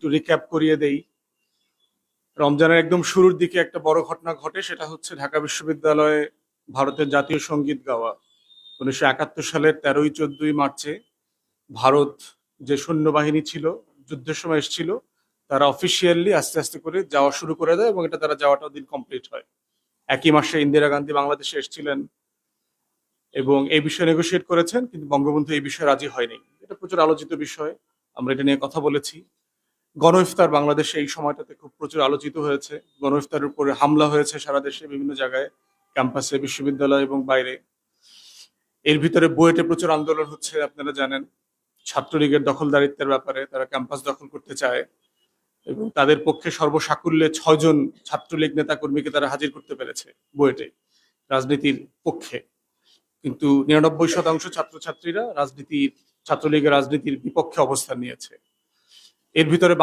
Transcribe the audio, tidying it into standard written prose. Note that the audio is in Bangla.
একটু রিক্যাপ করিয়ে দেই। রমজানের একদম শুরুর দিকে একটা বড় ঘটনা ঘটে, সেটা হচ্ছে ঢাকা বিশ্ববিদ্যালয়ে ভারতের জাতীয় সঙ্গীত গাওয়া। 1971 সালের 13-14 মার্চে ভারত যে সৈন্যবাহিনী ছিল, যুদ্ধের সময় এসেছিল, তারা অফিসিয়ালি আস্তে আস্তে করে যাওয়া শুরু করে দেয় এবং এটা তারা যাওয়াটা দিন কমপ্লিট হয়। একই মাসে ইন্দিরা গান্ধী বাংলাদেশে এসেছিলেন এবং এই বিষয়ে নেগোশিয়েট করেছেন, কিন্তু বঙ্গবন্ধু এই বিষয়ে রাজি হয়নি। এটা প্রচুর আলোচিত বিষয়, আমরা এটা নিয়ে কথা বলেছি। গণ ইফতার বাংলাদেশে এই সময়টাতে খুব প্রচুর আলোচিত হয়েছে। গণ ইফতারের উপরে হামলা হয়েছে সারা দেশে বিভিন্ন জায়গায়, ক্যাম্পাসে, বিশ্ববিদ্যালয় এবং বাইরে। এর ভিতরে বুয়েটে প্রচুর আন্দোলন হচ্ছে, আপনারা জানেন। ছাত্রলীগের দখলদারিত্বের ব্যাপারে তারা ক্যাম্পাস দখল করতে চায় এবং তাদের পক্ষে সর্বসাকুল্যে 6 জন ছাত্রলীগ নেতাকর্মীকে তারা হাজির করতে পেরেছে বুয়েটে রাজনীতির পক্ষে। কিন্তু 99% ছাত্রছাত্রীরা ছাত্রলীগের রাজনীতির বিপক্ষে অবস্থান নিয়েছে। এর ভিতরে